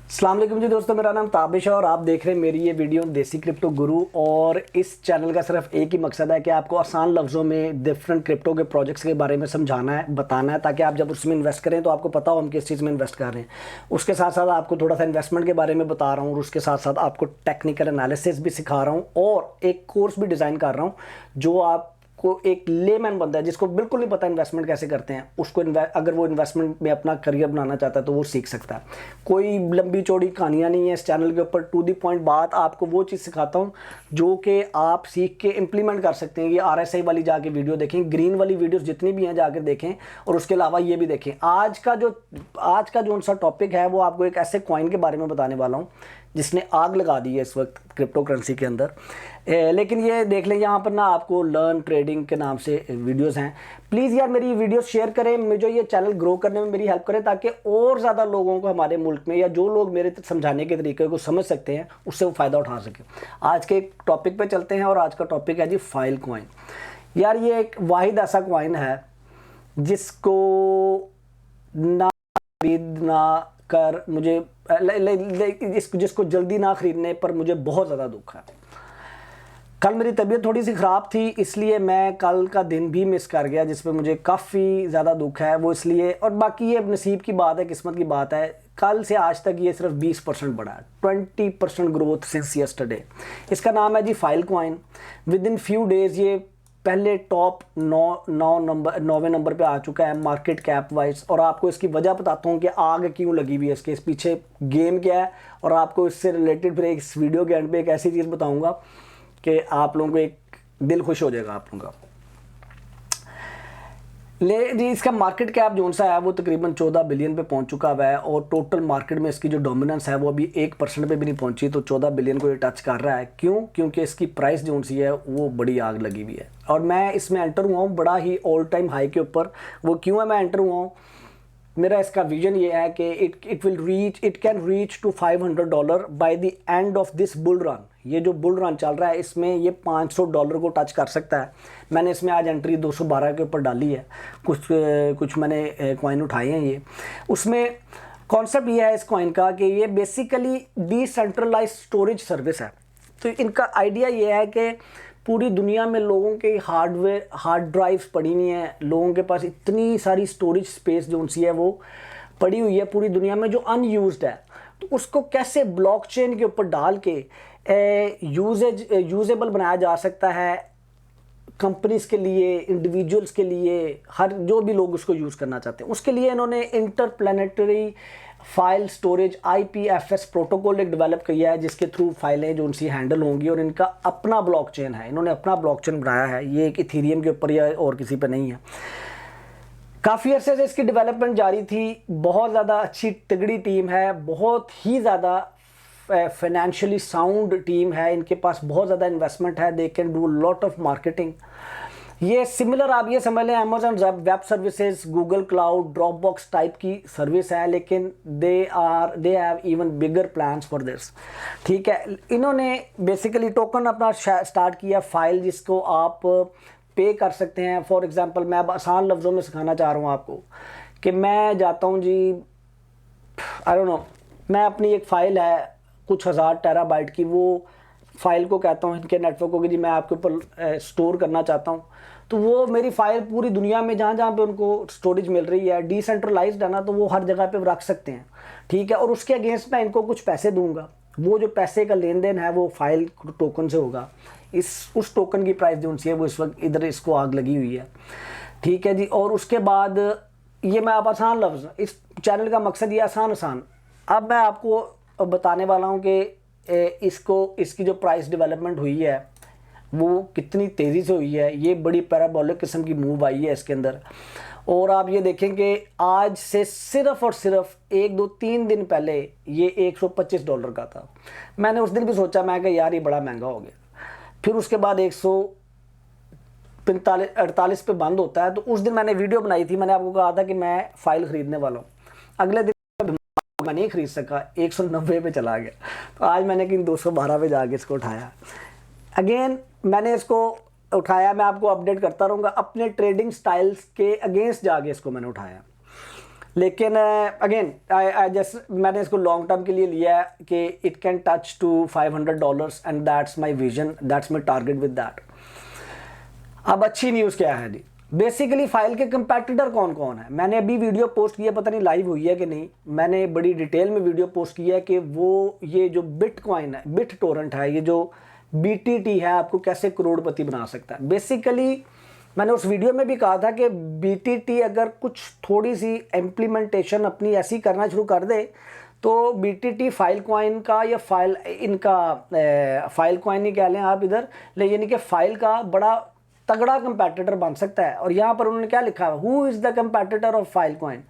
अस्सलाम वालेकुम जी दोस्तों, मेरा नाम ताबिश है और आप देख रहे हैं मेरी ये वीडियो देसी क्रिप्टो गुरु। और इस चैनल का सिर्फ एक ही मकसद है कि आपको आसान लफ्ज़ों में डिफरेंट क्रिप्टो के प्रोजेक्ट्स के बारे में समझाना है, बताना है, ताकि आप जब उसमें इन्वेस्ट करें तो आपको पता हो हम किस चीज़ में इन्वेस्ट कर रहे हैं। उसके साथ साथ आपको थोड़ा सा इन्वेस्टमेंट के बारे में बता रहा हूँ और उसके साथ साथ आपको टेक्निकल एनालिसिस भी सिखा रहा हूँ और एक कोर्स भी डिज़ाइन कर रहा हूँ जो आप को एक लेमैन बंदा है जिसको बिल्कुल नहीं पता इन्वेस्टमेंट कैसे करते हैं, उसको अगर वो इन्वेस्टमेंट में अपना करियर बनाना चाहता है तो वो सीख सकता है। कोई लंबी चौड़ी कहानियाँ नहीं है इस चैनल के ऊपर, टू दी पॉइंट बात आपको वो चीज़ सिखाता हूँ जो कि आप सीख के इम्प्लीमेंट कर सकते हैं। ये RSI वाली जाके वीडियो देखें, ग्रीन वाली वीडियोस जितनी भी हैं जाकर देखें और उसके अलावा ये भी देखें। आज का जो सा टॉपिक है वो आपको एक ऐसे कॉइन के बारे में बताने वाला हूँ जिसने आग लगा दी है इस वक्त क्रिप्टो करेंसी के अंदर। लेकिन ये देख लें यहाँ पर ना आपको लर्न ट्रेडिंग के नाम से वीडियोस हैं। प्लीज़ यार मेरी वीडियोस शेयर करें, मुझे ये चैनल ग्रो करने में मेरी हेल्प करें ताकि और ज़्यादा लोगों को हमारे मुल्क में या जो लोग मेरे समझाने के तरीके को समझ सकते हैं उससे वो फ़ायदा उठा सकें। आज के टॉपिक पर चलते हैं और आज का टॉपिक है जी फाइल कॉइन। यार ये एक वाहिद ऐसा कॉइन है जिसको ना खरीदना कर मुझे जिसको जल्दी ना खरीदने पर मुझे बहुत ज़्यादा दुख है। कल मेरी तबीयत थोड़ी सी ख़राब थी इसलिए मैं कल का दिन भी मिस कर गया, जिस पे मुझे काफ़ी ज़्यादा दुख है वो इसलिए। और बाकी ये नसीब की बात है, किस्मत की बात है। कल से आज तक ये सिर्फ 20% बढ़ा है, 20% ग्रोथ सिंस यस्टरडे। इसका नाम है G Filecoin. Within few days ये पहले टॉप 9वें नंबर पे आ चुका है मार्केट कैप वाइज। और आपको इसकी वजह बताता हूँ कि आग क्यों लगी हुई है, इसके इस पीछे गेम क्या है। और आपको इससे रिलेटेड फिर इस वीडियो के एंड पे एक ऐसी चीज़ बताऊँगा कि आप लोगों को एक दिल खुश हो जाएगा आप लोगों का। ले जी इसका मार्केट कैप जो सा है वो तकरीबन 14 बिलियन पे पहुंच चुका हुआ है और टोटल मार्केट में इसकी जो डोमिनेंस है वो अभी 1% पे भी नहीं पहुंची, तो 14 बिलियन को ये टच कर रहा है। क्यों? क्योंकि इसकी प्राइस जो सी है वो बड़ी आग लगी हुई है और मैं इसमें एंटर हुआ हूँ बड़ा ही ऑल टाइम हाई के ऊपर। वो क्यों है मैं एंटर हुआ हूँ? मेरा इसका विजन ये है कि it can reach to $500 by the end of this bull run. ये जो बुल रन चल रहा है इसमें ये $500 को टच कर सकता है। मैंने इसमें आज एंट्री 212 के ऊपर डाली है, कुछ मैंने कॉइन उठाए हैं। ये उसमें कॉन्सेप्ट ये है इस कॉइन का कि ये बेसिकली डिसेंट्रलाइज स्टोरेज सर्विस है। तो इनका आइडिया ये है कि पूरी दुनिया में लोगों के हार्ड ड्राइव्स पड़ी हुई हैं, लोगों के पास इतनी सारी स्टोरेज स्पेस जो सी है वो पड़ी हुई है पूरी दुनिया में जो अनयूज्ड है। तो उसको कैसे ब्लॉकचेन के ऊपर डाल के यूजेबल बनाया जा सकता है कंपनीज के लिए, इंडिविजुअल्स के लिए, हर जो भी लोग उसको यूज़ करना चाहते हैं उसके लिए इन्होंने interplanetary file storage IPFS protocol एक डेवलप किया है जिसके थ्रू फाइलें जो उनसी हैंडल होंगी। और इनका अपना ब्लॉकचेन है, इन्होंने अपना ब्लॉकचेन बनाया है। ये एक इथीरियम के ऊपर या और किसी पे नहीं है। काफ़ी अरसे से इसकी डेवलपमेंट जारी थी। बहुत ज़्यादा अच्छी तगड़ी टीम है, बहुत ही ज़्यादा फाइनेंशियली साउंड टीम है, इनके पास बहुत ज़्यादा इन्वेस्टमेंट है। They can do lot of marketing. ये सिमिलर आप ये समझ लें Amazon web services, Google cloud, Dropbox type की सर्विस है, लेकिन they have even bigger plans for this. ठीक है, इन्होंने बेसिकली टोकन अपना स्टार्ट किया फाइल जिसको आप पे कर सकते हैं। फॉर एग्जांपल मैं अब आसान लफ्ज़ों में सिखाना चाह रहा हूँ आपको कि मैं जाता हूँ जी आई डोंट नो, मैं अपनी एक फ़ाइल है कुछ हज़ार टेराबाइट की, वो फाइल को कहता हूँ इनके नेटवर्क को कि जी मैं आपके ऊपर स्टोर करना चाहता हूँ। तो वो मेरी फ़ाइल पूरी दुनिया में जहाँ जहाँ पे उनको स्टोरेज मिल रही है, डिसेंट्रलाइज्ड है ना, तो वो हर जगह पे रख सकते हैं। ठीक है, और उसके अगेंस्ट मैं इनको कुछ पैसे दूंगा। वो जो पैसे का लेन देन है वो फाइल टोकन से होगा। उस टोकन की प्राइस जो सी है वो इस वक्त इधर इसको आग लगी हुई है। ठीक है जी, और उसके बाद ये मैं आप आसान लफ्ज़, इस चैनल का मकसद ये आसान। अब मैं आपको बताने वाला हूँ कि इसकी जो प्राइस डेवलपमेंट हुई है वो कितनी तेज़ी से हुई है। ये बड़ी पैराबोलिक किस्म की मूव आई है इसके अंदर। और आप ये देखें कि आज से सिर्फ और सिर्फ 1-2-3 दिन पहले ये $125 का था। मैंने उस दिन भी सोचा, मैं कि यार ये बड़ा महंगा हो गया। फिर उसके बाद 148 पे बंद होता है। तो उस दिन मैंने वीडियो बनाई थी, मैंने आपको कहा था कि मैं फ़ाइल ख़रीदने वाला हूँ। अगले दिन मैं नहीं खरीद सका, 190 पे चला गया। तो आज मैंने कि 212 पे जाके इसको उठाया। अगेन मैंने इसको मैं आपको अपडेट करता रहूँगा अपने ट्रेडिंग स्टाइल्स के अगेंस्ट जाके इसको मैंने उठाया। लेकिन अगेन आई जस्ट मैंने इसको लॉन्ग टर्म के लिए लिया है कि it can touch to $500 and that's my vision, that's my target with that. अब अच्छी न्यूज़ क्या है जी, बेसिकली फाइल के कंपैटिटर कौन कौन है। मैंने अभी वीडियो पोस्ट किया, पता नहीं लाइव हुई है कि नहीं, मैंने बड़ी डिटेल में वीडियो पोस्ट किया है कि वो ये जो बिटकॉइन है, बिट टोरेंट है, ये जो BTT है, आपको कैसे करोड़पति बना सकता है। बेसिकली मैंने उस वीडियो में भी कहा था कि BTT अगर कुछ थोड़ी सी इम्प्लीमेंटेशन अपनी ऐसी करना शुरू कर दे तो BTT फाइल कॉइन का या फाइल इनका फाइल कॉइन ही कह लें आप इधर, यानी कि फाइल का बड़ा तगड़ा कंपैटिटर बन सकता है। और यहाँ पर उन्होंने क्या लिखा है, who is the competitor of Filecoin,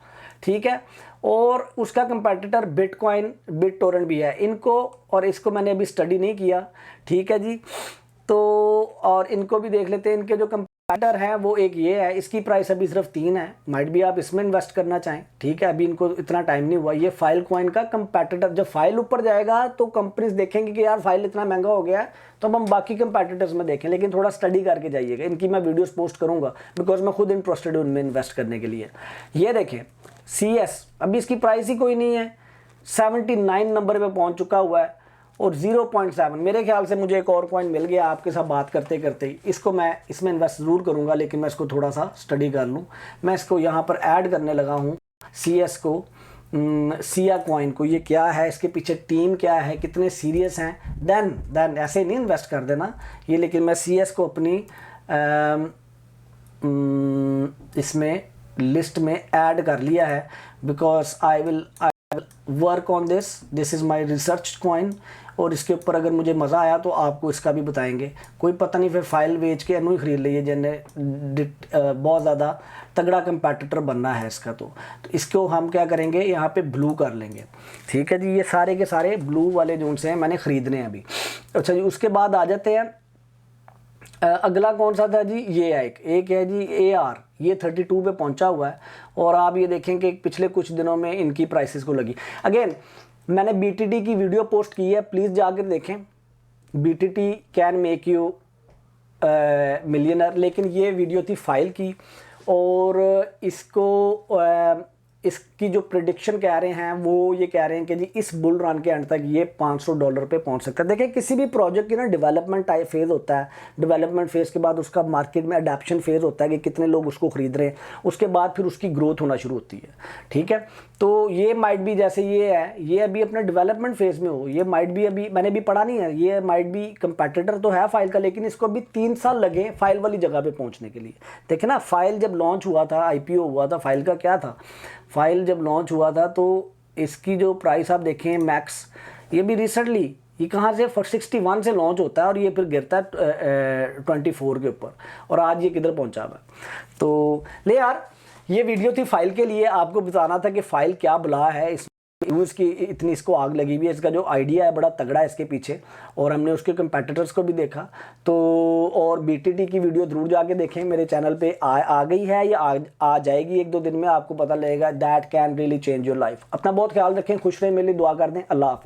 ठीक है। और उसका कंपैटिटर बिटकॉइन, बिट टोरेंट भी है। इनको और इसको मैंने अभी स्टडी नहीं किया, ठीक है जी। तो और इनको भी देख लेते हैं। इनके जो कंपैटिटर हैं वो एक ये है, इसकी प्राइस अभी सिर्फ 3 है, माइट भी आप इसमें इन्वेस्ट करना चाहें, ठीक है। अभी इनको इतना टाइम नहीं हुआ। ये फाइल कॉइन का कंपैटिटर, जब फाइल ऊपर जाएगा तो कंपनीज देखेंगे कि यार फाइल इतना महंगा हो गया है, तो हम बाकी कंपैटिटर्स में देखें, लेकिन थोड़ा स्टडी करके जाइएगा। इनकी मैं वीडियोस पोस्ट करूंगा बिकॉज मैं खुद इंटरेस्टेड हूँ उनमें इन्वेस्ट करने के लिए। ये देखें CS, अभी इसकी प्राइस ही कोई नहीं है, 79 नंबर पे पहुंच चुका हुआ है और 0.7। मेरे ख्याल से मुझे एक और कॉइन मिल गया आपके साथ बात करते करते ही, इसको मैं इसमें इन्वेस्ट ज़रूर करूंगा, लेकिन मैं इसको थोड़ा सा स्टडी कर लूँ। मैं इसको यहाँ पर ऐड करने लगा हूँ CS को, सिया कॉइन को। ये क्या है, इसके पीछे टीम क्या है, कितने सीरियस हैं, देन ऐसे नहीं इन्वेस्ट कर देना ये। लेकिन मैं CS को अपनी इसमें लिस्ट में ऐड कर लिया है because I will work on this is my research coin. और इसके ऊपर अगर मुझे मज़ा आया तो आपको इसका भी बताएंगे। कोई पता नहीं फिर फाइल बेच के अनु ही खरीद लीजिए, जिन्हें बहुत ज़्यादा तगड़ा कंपैटिटर बनना है इसका। तो इसको हम क्या करेंगे, यहाँ पे ब्लू कर लेंगे, ठीक है जी। ये सारे के सारे ब्लू वाले जोन से हैं, मैंने ख़रीदने हैं अभी। अच्छा जी, उसके बाद आ जाते हैं अगला कौन सा था जी, ये है एक है जी AR, ये 32 पे पहुंचा हुआ है। और आप ये देखें कि पिछले कुछ दिनों में इनकी प्राइसेस को लगी। अगेन मैंने BTT की वीडियो पोस्ट की है, प्लीज़ जाकर देखें। BTT can make you millionaire, लेकिन ये वीडियो थी फाइल की। और इसको इसकी जो प्रिडिक्शन कह रहे हैं वो ये कह रहे हैं कि जी इस बुल रन के एंड तक ये $500 पे पहुंच सकता है। देखिए किसी भी प्रोजेक्ट की ना डेवलपमेंट टाइप फेज़ होता है, डेवलपमेंट फेज़ के बाद उसका मार्केट में अडेप्शन फेज़ होता है कि कितने लोग उसको खरीद रहे हैं, उसके बाद फिर उसकी ग्रोथ होना शुरू होती है, ठीक है। तो ये माइट भी जैसे ये है, ये अभी अपने डेवलपमेंट फेज़ में हो, ये माइट भी अभी मैंने भी पढ़ा नहीं है, ये माइट भी कंपैटिटर तो है फाइल का, लेकिन इसको अभी 3 साल लगे फाइल वाली जगह पे पहुंचने के लिए। देखे ना, फाइल जब लॉन्च हुआ था, IPO हुआ था, फाइल का क्या था, फाइल जब लॉन्च हुआ था तो इसकी जो प्राइस आप देखें मैक्स, ये भी रिसेंटली ये कहाँ से 61 से लॉन्च होता है और ये फिर गिरता है 24 के ऊपर, और आज ये किधर पहुंचा हुआ है। तो ले यार, ये वीडियो थी फाइल के लिए, आपको बताना था कि फाइल क्या बला है, इस की इतनी इसको आग लगी हुई है, इसका जो आइडिया है बड़ा तगड़ा है इसके पीछे। और हमने उसके कंपेटिटर्स को भी देखा। तो और BTT की वीडियो जरूर जाके देखें, मेरे चैनल पे आ गई है या आ जाएगी 1-2 दिन में, आपको पता लगेगा। That can really change your life. अपना बहुत ख्याल रखें, खुश रहें, मेरे लिए दुआ कर दें। अल्लाह हाफ़िज़।